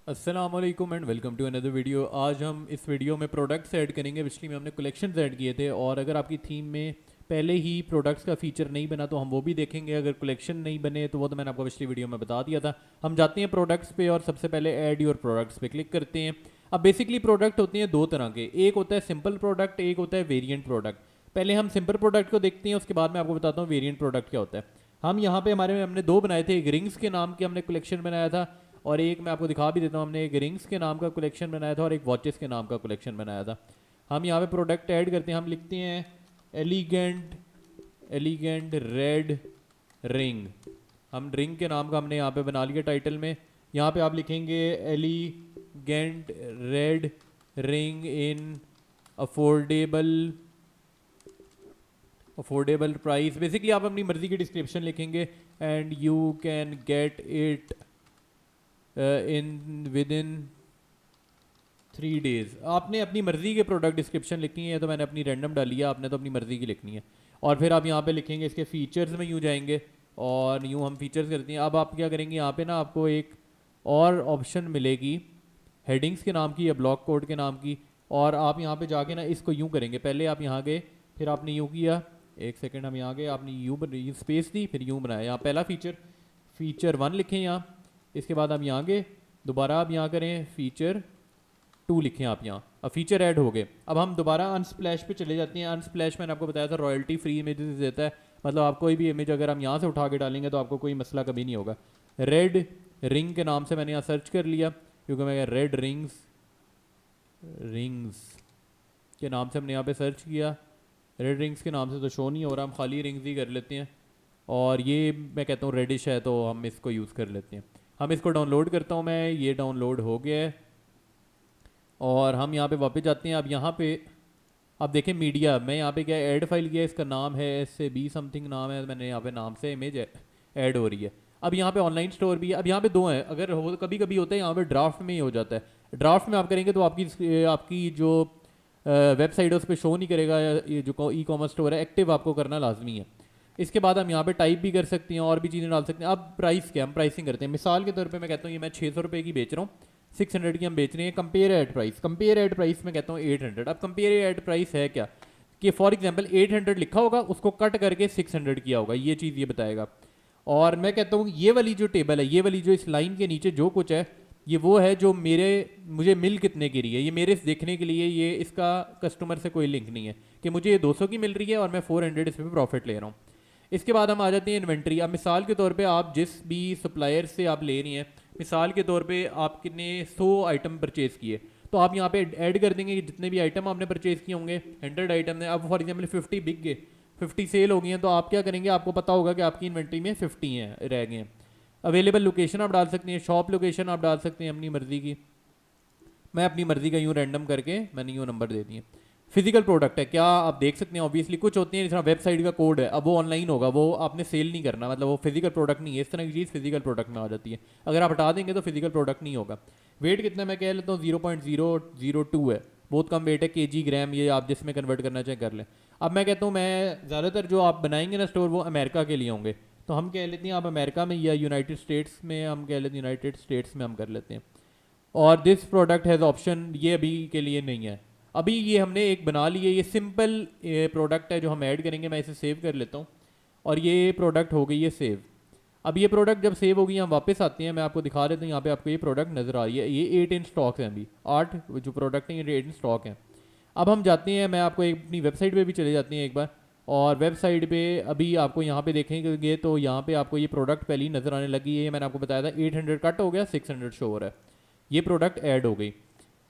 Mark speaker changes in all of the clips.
Speaker 1: अस्सलाम वालेकुम and welcome to another video. आज हम इस वीडियो में प्रोडक्ट्स ऐड करेंगे। पिछली में हमने कलेक्शंस ऐड किए थे और अगर आपकी थीम में पहले ही प्रोडक्ट्स का फीचर नहीं बना तो हम वो भी देखेंगे। अगर कलेक्शन नहीं बने तो वो तो मैंने आपको पिछली वीडियो में बता दिया था। हम जाते हैं प्रोडक्ट्स पे और सबसे पहले ऐड योर प्रोडक्ट्स पे क्लिक करते हैं। अब बेसिकली प्रोडक्ट होते हैं दो तरह के, एक होता है सिंपल प्रोडक्ट, एक होता है वेरिएंट प्रोडक्ट। पहले हम सिंपल प्रोडक्ट को देखते हैं, उसके बाद मैं आपको बताता हूँ वेरिएंट प्रोडक्ट क्या होता है। हम यहाँ पे हमारे में हमने दो बनाए थे, एक रिंग्स के नाम के हमने कलेक्शन बनाया था और एक मैं आपको दिखा भी देता हूँ, हमने एक रिंग्स के नाम का कलेक्शन बनाया था और एक वॉचेस के नाम का कलेक्शन बनाया था। हम यहाँ पे प्रोडक्ट ऐड करते हैं, हम लिखते हैं एलिगेंट एलिगेंट रेड रिंग। हम रिंग के नाम का हमने यहाँ पे बना लिया टाइटल में। यहाँ पे आप लिखेंगे elegant red ring in affordable affordable price. Basically आप अपनी मर्जी की डिस्क्रिप्शन लिखेंगे and you can get it in with in 3 days। आपने अपनी मर्जी के प्रोडक्ट डिस्क्रिप्शन लिखनी है, तो मैंने अपनी रैंडम डाली है, आपने तो अपनी मर्जी की लिखनी है। और फिर आप यहाँ पे लिखेंगे इसके फीचर्स में यूँ जाएंगे और यूँ हम फीचर्स करते हैं। अब आप क्या करेंगे, यहाँ पे ना आपको एक और ऑप्शन मिलेगी हेडिंग्स के नाम की या ब्लॉक कोड के नाम की, और आप यहाँ पे जाके ना इसको यूँ करेंगे। पहले आप यहाँ गए, फिर आपने यूँ किया, एक सेकेंड, हम यहाँ गए, आपने यूँ स्पेस दी, फिर यूँ बनाया। यहाँ पहला फीचर 1 लिखें यहाँ, इसके बाद आप यहाँ गए, दोबारा आप यहाँ करें फीचर 2 लिखें आप यहाँ। अब फीचर ऐड हो गए। अब हम दोबारा अनस्प्लैश पे चले जाते हैं। अनस्प्लैश मैंने आपको बताया था रॉयल्टी फ्री इमेजेस देता है, मतलब आप कोई भी इमेज अगर हम यहाँ से उठा के डालेंगे तो आपको कोई मसला कभी नहीं होगा। रेड रिंग के नाम से मैंने यहाँ सर्च कर लिया, क्योंकि मैं रेड रिंग्स के नाम से हमने यहाँ पे सर्च किया। रेड रिंग्स के नाम से तो शो नहीं हो रहा, हम खाली रिंग्स ही कर लेते हैं। और ये मैं कहता हूँ रेडिश है तो हम इसको यूज़ कर लेते हैं। हम इसको डाउनलोड करता हूँ मैं, ये डाउनलोड हो गया है। और हम यहाँ पे वापस जाते हैं। अब यहाँ पे आप देखें मीडिया, मैं यहाँ पे क्या ऐड फाइल किया, इसका नाम है SAB समथिंग नाम है, मैंने यहाँ पे नाम से इमेज ऐड हो रही है। अब यहाँ पे ऑनलाइन स्टोर भी है। अब यहाँ पे दो हैं, अगर हो कभी कभी होता है यहाँ पे ड्राफ्ट में ही हो जाता है। ड्राफ्ट में आप करेंगे तो आपकी जो वेबसाइट है उस पर शो नहीं करेगा। ये जो ई कॉमर्स स्टोर है एक्टिव आपको करना लाजमी है। इसके बाद हम यहाँ पे टाइप भी कर सकते हैं और भी चीज़ें डाल सकते हैं। अब प्राइस क्या, हम प्राइसिंग करते हैं। मिसाल के तौर पे मैं कहता हूँ ये मैं 600 रुपये की बेच रहा हूँ, 600 की हम बेच रहे हैं। कंपेयर एड प्राइस में कहता हूँ 800। अब कंपेयर एड प्राइस है क्या कि फॉर एग्जांपल 800 लिखा होगा, उसको कट करके 600 किया होगा, ये चीज़ ये बताएगा। और मैं कहता हूँ ये वाली जो टेबल है, ये वाली जो इस लाइन के नीचे जो कुछ है, ये वो है जो मुझे मिल कितने की रही है, ये मेरे देखने के लिए, ये इसका कस्टमर से कोई लिंक नहीं है कि मुझे ये 200 की मिल रही है और मैं 400 इस पर प्रॉफिट ले रहा हूँ। इसके बाद हम आ जाते हैं इन्वेंट्री। अब मिसाल के तौर पे आप जिस भी सप्लायर से आप ले रही हैं, मिसाल के तौर पे आपने 100 आइटम परचेज़ किए, तो आप यहाँ पे ऐड कर देंगे कि जितने भी आइटम आपने परचेज़ किए होंगे, 100 आइटम ने, अब फॉर एग्जांपल 50 बिक गए, 50 सेल हो गई हैं, तो आप क्या करेंगे, आपको पता होगा कि आपकी इन्वेंट्री में 50 हैं रह गए हैं। अवेलेबल लोकेशन आप डाल सकते हैं, शॉप लोकेशन आप डाल सकते हैं अपनी मर्ज़ी की। मैं अपनी मर्ज़ी का यूँ रैंडम करके मैंने यूँ नंबर दे दिए। फिजिकल प्रोडक्ट है क्या, आप देख सकते हैं ऑब्वियसली कुछ होते हैं, जिस तरह वेबसाइट का कोड है, अब वो ऑनलाइन होगा, वो आपने सेल नहीं करना, मतलब वो फिजिकल प्रोडक्ट नहीं है। इस तरह की चीज़ फिजिकल प्रोडक्ट में आ जाती है। अगर आप हटा देंगे तो फिजिकल प्रोडक्ट नहीं होगा। वेट कितना मैं कह लेता हूँ 0.002 है, बहुत कम वेट है, केजी ग्राम, ये आप जिसमें कन्वर्ट करना चाहे कर लें। अब मैं कहता हूँ मैं ज़्यादातर जो आप बनाएंगे ना स्टोर, वो अमेरिका के लिए होंगे, तो हम कह लेते हैं आप अमेरिका में या यूनाइटेड स्टेट्स में, हम कह लेते हैं यूनाइटेड स्टेट्स में हम कर लेते हैं। और दिस प्रोडक्ट हैज़ ऑप्शन, ये अभी के लिए नहीं है। अभी ये हमने एक बना ली है, ये सिंपल प्रोडक्ट है जो हम ऐड करेंगे। मैं इसे सेव कर लेता हूँ और ये प्रोडक्ट हो गई है सेव। अब ये प्रोडक्ट जब सेव होगी, हम वापस आते हैं, मैं आपको दिखा देता हूँ। यहाँ पे आपको ये प्रोडक्ट नज़र आ रही है, ये 8 इन स्टॉक हैं, अभी 8 जो प्रोडक्ट हैं ये 8 इन स्टॉक हैं। अब हम जाते हैं, मैं आपको अपनी वेबसाइट पे भी चले जाते हैं एक बार, और वेबसाइट पे अभी आपको यहाँ पे देखेंगे तो यहाँ पे आपको ये प्रोडक्ट पहले ही नज़र आने लगी है। ये मैंने आपको बताया था 800 कट हो गया, 600 शो हो रहा है, ये प्रोडक्ट ऐड हो गई।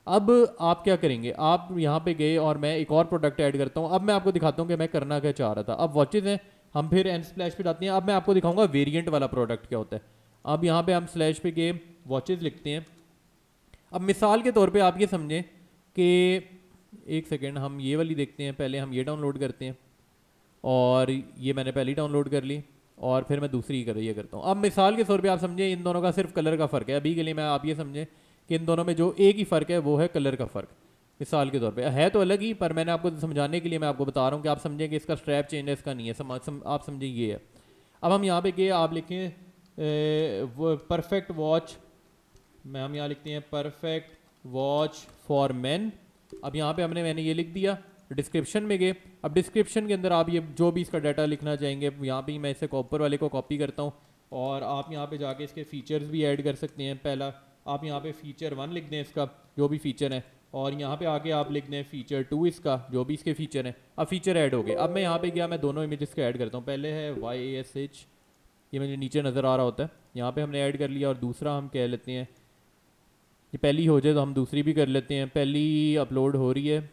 Speaker 1: अब आप क्या करेंगे, आप यहाँ पे गए और मैं एक और प्रोडक्ट ऐड करता हूँ। अब मैं आपको दिखाता हूँ कि मैं करना क्या चाह रहा था। अब वॉचेज़ हैं, हम फिर एंड स्लैश पे जाते हैं। अब मैं आपको दिखाऊंगा वेरिएंट वाला प्रोडक्ट क्या होता है। अब यहाँ पे हम स्लैश पे गए, वॉचेज़ लिखते हैं। अब मिसाल के तौर पे आप ये समझें कि, एक सेकेंड, हम ये वाली देखते हैं, पहले हम ये डाउनलोड करते हैं, और ये मैंने पहले ही डाउनलोड कर ली, और फिर मैं दूसरी ये करता हूँ। अब मिसाल के तौर पे आप समझें इन दोनों का सिर्फ कलर का फ़र्क है। अभी के लिए मैं आप ये समझें कि इन दोनों में जो एक ही फ़र्क है वो है कलर का फ़र्क। मिसाल के तौर पे है तो अलग ही, पर मैंने आपको समझाने के लिए मैं आपको बता रहा हूँ कि आप समझें कि इसका स्ट्रैप चेंज है, इसका नहीं है, आप समझें ये है। अब हम यहाँ पे गए, आप लिखें परफेक्ट वॉच मैं हम यहाँ लिखते हैं परफेक्ट वॉच फॉर मैन। अब यहाँ पे मैंने ये लिख दिया, डिस्क्रिप्शन में गए। अब डिस्क्रिप्शन के अंदर आप ये जो भी इसका डाटा लिखना चाहेंगे, यहाँ पे मैं इसे ऊपर वाले को कॉपी करता हूँ और आप यहाँ पे जाके इसके फीचर्स भी ऐड कर सकते हैं। पहला आप यहाँ पे फीचर 1 लिख दें इसका जो भी फीचर है, और यहाँ पे आके आप लिख दें फीचर 2 इसका जो भी इसके फीचर हैं। अब फीचर ऐड हो गए। अब मैं यहाँ पे गया, मैं दोनों इमेजेस को ऐड करता हूँ। पहले है YASH, ये मुझे नीचे नज़र आ रहा होता है, यहाँ पे हमने ऐड कर लिया। और दूसरा हम कह लेते हैं, ये पहली हो जाए तो हम दूसरी भी कर लेते हैं। पहली अपलोड हो रही है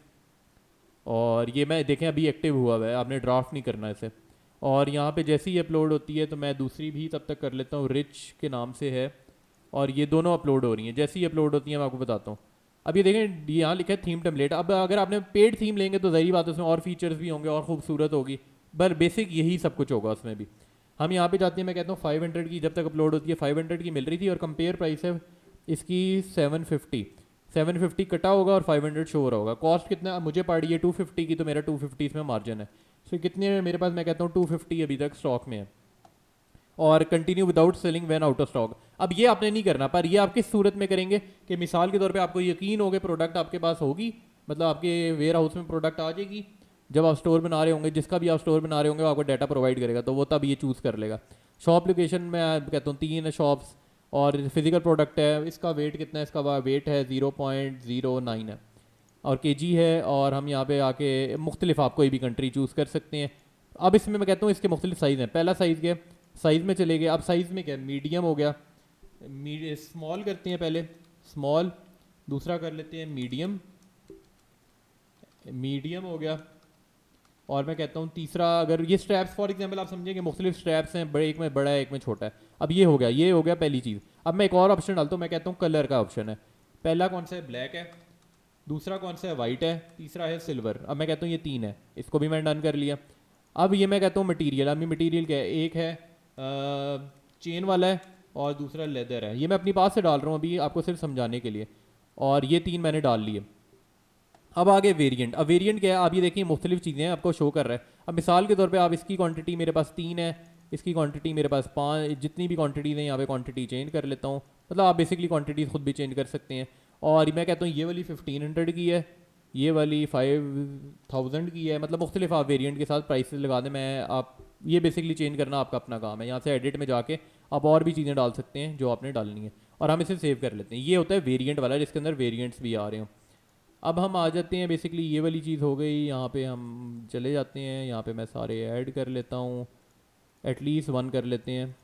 Speaker 1: और ये मैं देखें अभी एक्टिव हुआ है, आपने ड्राफ्ट नहीं करना इसे। और यहाँ पे जैसे ही अपलोड होती है तो मैं दूसरी भी तब तक कर लेता हूँ, रिच के नाम से है, और ये दोनों अपलोड हो रही हैं। जैसे ही अपलोड होती हैं मैं आपको बताता हूँ। अब ये देखें यहाँ लिखा है थीम टेम्पलेट। अब अगर आपने पेड थीम लेंगे तो ज़ाहिर बात है उसमें और फीचर्स भी होंगे और खूबसूरत होगी, पर बेसिक यही सब कुछ होगा उसमें भी। हम यहाँ पे जाते हैं, मैं कहता हूँ 500 की जब तक अपलोड होती है 500 की मिल रही थी, और कंपेयर प्राइस है इसकी 750 कटा होगा और 500 शो हो रहा होगा। कॉस्ट कितना मुझे पड़ी है 250 की, तो मेरा 250 इसमें मार्जिन है। सो कितने मेरे पास, मैं कहता हूँ 250 अभी तक स्टॉक में है। और continue without selling when out of stock. अब ये आपने नहीं करना, पर ये आप किस सूरत में करेंगे कि मिसाल के तौर पे आपको यकीन हो गया प्रोडक्ट आपके पास होगी, मतलब आपके वेयर हाउस में प्रोडक्ट आ जाएगी, जब आप स्टोर बना रहे होंगे, जिसका भी आप स्टोर बना रहे होंगे वो आपको डाटा प्रोवाइड करेगा, तो वो तब ये चूज़ कर लेगा। शॉप लोकेशन में कहता हूँ 3 शॉप्स, और फिजिकल प्रोडक्ट है, इसका वेट कितना है, इसका वेट है 0.09 है, और केजी है। और हम यहाँ पे आके मुख्तलिफ आप कोई भी कंट्री चूज़ कर सकते हैं। अब इसमें मैं कहता हूँ इसके मुख्तलिफ साइज़ हैं। पहला साइज़ क्या है, साइज़ में चले गए। अब साइज़ में क्या है, मीडियम हो गया, स्मॉल करते हैं पहले, स्मॉल, दूसरा कर लेते हैं मीडियम, मीडियम हो गया। और मैं कहता हूँ तीसरा, अगर ये स्ट्रैप्स फॉर एग्जांपल आप समझें कि मुख्तलिफ स्ट्रैप्स हैं, बड़े एक में बड़ा है एक में छोटा है। अब ये हो गया पहली चीज़। अब मैं एक और ऑप्शन डालता हूँ, मैं कहता हूँ कलर का ऑप्शन है। पहला कौन सा है, ब्लैक है, दूसरा कौन सा है, वाइट है, तीसरा है सिल्वर। अब मैं कहता हूँ ये 3 है, इसको भी मैं डन कर लिया। अब ये मैं कहता हूँ मटीरियल, अभी मटीरियल क्या है, एक है चेन वाला है और दूसरा लेदर है। ये मैं अपनी पास से डाल रहा हूँ अभी आपको सिर्फ समझाने के लिए, और ये 3 मैंने डाल लिए। अब आगे वेरिएंट। अब वेरिएंट क्या है, आप ये देखिए मुख्तलिफ चीज़ें आपको शो कर रहा है। अब मिसाल के तौर पे आप इसकी क्वांटिटी मेरे पास 3 है, इसकी क्वांटिटी मेरे पास 5, जितनी भी क्वांटिटीज़ हैं यहाँ पे क्वांटिटी चेंज कर लेता हूँ। मतलब आप बेसिकली क्वांटिटीज़ खुद भी चेंज कर सकते हैं। और मैं कहता हूँ ये वाली 1500 की है, ये वाली 5000 की है, मतलब मुख्तलिफ आप वेरिएंट के साथ प्राइसेस लगा दें। मैं आप ये बेसिकली चेंज करना आपका अपना काम है। यहाँ से एडिट में जाके आप और भी चीज़ें डाल सकते हैं जो आपने डालनी है, और हम इसे सेव कर लेते हैं। ये होता है वेरिएंट वाला, जिसके अंदर वेरिएंट्स भी आ रहे हों। अब हम आ जाते हैं, बेसिकली ये वाली चीज़ हो गई। यहाँ पे हम चले जाते हैं, यहाँ पे मैं सारे ऐड कर लेता हूँ, एटलीस्ट 1 कर लेते हैं।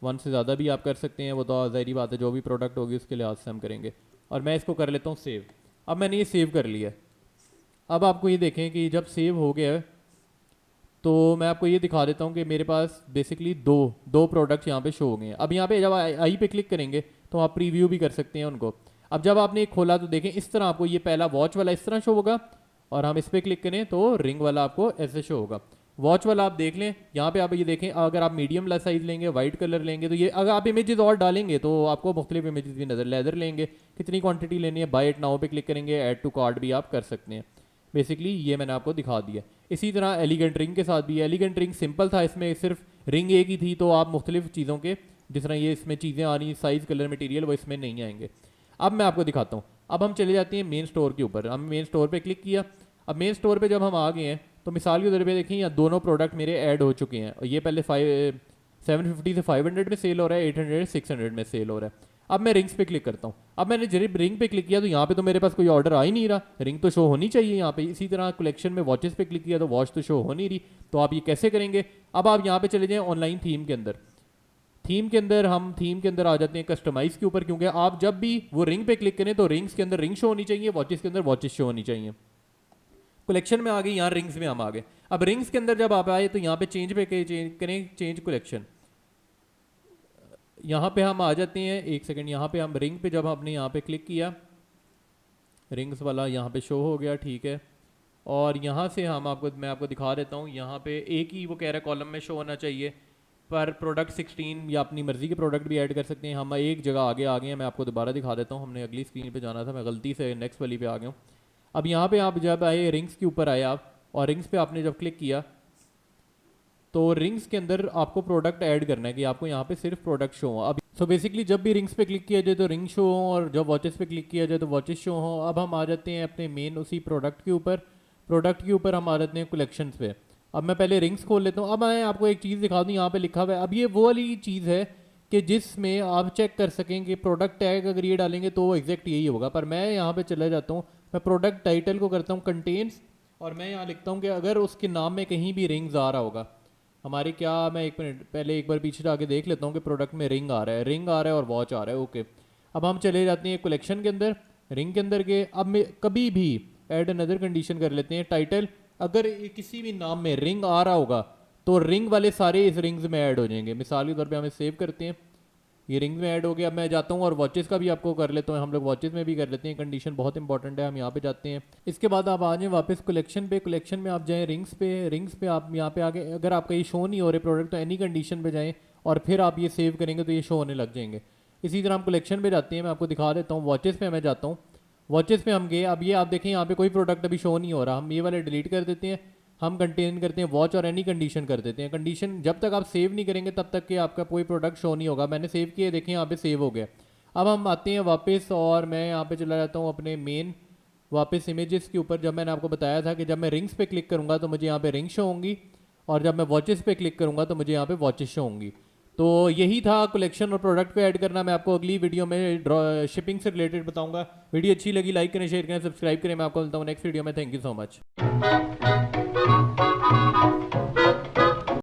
Speaker 1: 1 से ज़्यादा भी आप कर सकते हैं, वो तो ज़ाहिर बात है जो भी प्रोडक्ट होगी उसके लिहाज से हम करेंगे। और मैं इसको कर लेता हूँ सेव। अब मैंने ये सेव कर लिया। अब आपको ये देखें कि जब सेव हो गया है तो मैं आपको ये दिखा देता हूँ कि मेरे पास बेसिकली दो प्रोडक्ट्स यहाँ पे शो हो गए हैं। अब यहाँ पे जब आई पे क्लिक करेंगे तो आप प्रीव्यू भी कर सकते हैं उनको। अब जब आपने एक खोला तो देखें इस तरह आपको ये पहला वॉच वाला इस तरह शो होगा, और हम इस पर क्लिक करें तो रिंग वाला आपको ऐसे शो होगा। वॉच वाला आप देख लें, यहाँ पे आप ये देखें, अगर आप मीडियम वाला साइज लेंगे, वाइट कलर लेंगे, तो ये अगर आप इमेजेस और डालेंगे तो आपको मुख्तलिफ इमेजेस भी नजर, लेदर लेंगे, कितनी क्वांटिटी लेनी है, बाय इट नाउ पे क्लिक करेंगे, ऐड टू कार्ट भी आप कर सकते हैं। बेसिकली ये मैंने आपको दिखा दिया। इसी तरह एलिगेंट रिंग के साथ भी, एलिगेंट रिंग सिंपल था, इसमें सिर्फ रिंग एक ही थी, तो आप मुख्तलिफ चीज़ों के जिस तरह ये इसमें चीज़ें आ रही, साइज़ कलर मटीरियल, वो इसमें नहीं आएंगे। अब मैं आपको दिखाता हूँ। अब हम चले जाते हैं मेन स्टोर के ऊपर। हम मेन स्टोर पे क्लिक किया। अब मेन स्टोर पे जब हम आ गए हैं तो मिसाल के तौर पे देखिए यहाँ दोनों प्रोडक्ट मेरे ऐड हो चुके हैं, और ये पहले 750 से 500 में सेल हो रहा है, 800 600 में सेल हो रहा है। अब मैं रिंग्स पे क्लिक करता हूँ। अब मैंने जब रिंग पे क्लिक किया तो यहाँ पे तो मेरे पास कोई ऑर्डर आ ही नहीं रहा, रिंग तो शो होनी चाहिए यहाँ पे। इसी तरह कलेक्शन में वॉचेस पे क्लिक किया तो वॉच तो शो हो नहीं रही, तो आप ये कैसे करेंगे। अब आप यहाँ पे चले जाएँ ऑनलाइन थीम के अंदर। हम थीम के अंदर आ जाते हैं कस्टमाइज के ऊपर, क्योंकि आप जब भी वो रिंग पे क्लिक करें तो रिंग्स के अंदर रिंग शो होनी चाहिए, वॉचेस के अंदर वॉचेस शो होनी चाहिए। कलेक्शन में आ गई, यहाँ रिंग्स में हम आ गए। अब रिंग्स के अंदर जब आप आए तो यहाँ पे चेंज पे चेंज करें, चेंज कलेक्शन। यहाँ पे हम आ जाते हैं, एक सेकंड, यहाँ पे हम रिंग पे जब हमने यहाँ पे क्लिक किया, रिंग्स वाला यहाँ पे शो हो गया, ठीक है। और यहाँ से मैं आपको दिखा देता हूँ। यहाँ पे एक ही वो कह रहा है कॉलम में शो होना चाहिए, पर प्रोडक्ट 16 या अपनी मर्जी के प्रोडक्ट भी ऐड कर सकते हैं। हम एक जगह आगे आ गए हैं, मैं आपको दोबारा दिखा देता हूँ। हमने अगली स्क्रीन पे जाना था, मैं गलती से नेक्स्ट वाली पे आ गया हूँ। अब यहाँ पे आप जब आए रिंग्स के ऊपर आए आप, और रिंग्स पे आपने जब क्लिक किया तो रिंग्स के अंदर आपको प्रोडक्ट ऐड करना है कि आपको यहाँ पे सिर्फ प्रोडक्ट शो हो। अब सो बेसिकली जब भी रिंग्स पे क्लिक किया जाए तो रिंग शो हो, और जब वॉचेस पे क्लिक किया जाए तो वॉचेस शो हो। अब हम आ जाते हैं अपने मेन उसी प्रोडक्ट के ऊपर हम आ जाते हैं कलेक्शंस पे। अब मैं पहले रिंग्स खोल लेता हूँ। अब मैं आपको एक चीज़ दिखा दूँ, यहाँ पे लिखा हुआ है। अब ये वो वाली चीज़ है कि जिसमें आप चेक कर सकें कि प्रोडक्ट टैग अगर ये डालेंगे तो एग्जैक्ट यही होगा। पर मैं यहाँ पे चला जाता हूँ, मैं प्रोडक्ट टाइटल को करता हूँ कंटेन्स, और मैं यहाँ लिखता हूँ कि अगर उसके नाम में कहीं भी रिंग्स आ रहा होगा हमारी, क्या, मैं एक मिनट पहले एक बार पीछे जाके देख लेता हूँ कि प्रोडक्ट में रिंग आ रहा है और वॉच आ रहा है। ओके, अब हम चले जाते हैं कलेक्शन के अंदर, रिंग के अंदर के। अब मैं कभी भी ऐड अनदर कंडीशन कर लेते हैं टाइटल, अगर ये किसी भी नाम में रिंग आ रहा होगा तो रिंग वाले सारे इस रिंग्स में ऐड हो जाएंगे। मिसाल के तौर पे हमें सेव करते हैं, ये रिंग में ऐड हो गया। अब मैं जाता हूँ और वॉचेस का भी आपको कर लेता हूँ, हम लोग वॉचेस में भी कर लेते हैं। कंडीशन बहुत इंपॉर्टेंट है, हम यहाँ पे जाते हैं। इसके बाद आप आ जाएं वापस कलेक्शन पे, कलेक्शन में आप जाएं रिंग्स पे आप यहाँ पे आगे, अगर आपका ये शो नहीं हो रहे प्रोडक्ट तो एनी कंडीशन पे जाएं और फिर आप ये सेव करेंगे तो ये शो होने लग जाएंगे। इसी तरह हम कलेक्शन पे जाते हैं, मैं आपको दिखा देता हूँ। वॉचेस पे मैं जाता हूँ, वॉचेस पे हम गए। अब ये आप देखें यहाँ पे कोई प्रोडक्ट अभी शो नहीं हो रहा, हम ये वाले डिलीट कर देते हैं। हम कंटेन करते हैं वॉच और एनी कंडीशन कर देते हैं। कंडीशन जब तक आप सेव नहीं करेंगे तब तक कि आपका कोई प्रोडक्ट शो नहीं होगा। मैंने सेव किया, देखें यहाँ पे सेव हो गया। अब हम आते हैं वापस और मैं यहाँ पे चला जाता हूँ अपने मेन वापस इमेजेस के ऊपर। जब मैंने आपको बताया था कि जब मैं रिंग्स पे क्लिक करूँगा तो मुझे यहाँ पे रिंग शो होंगी, और जब मैं वॉचेस पे क्लिक करूँगा तो मुझे यहाँ पे वॉचेस शो होंगी। तो यही था कलेक्शन और प्रोडक्ट को ऐड करना। मैं आपको अगली वीडियो में शिपिंग से रिलेटेड बताऊंगा। वीडियो अच्छी लगी लाइक करें, शेयर करें, सब्सक्राइब करें। मैं आपको मिलता हूँ नेक्स्ट वीडियो में। Thank you so much.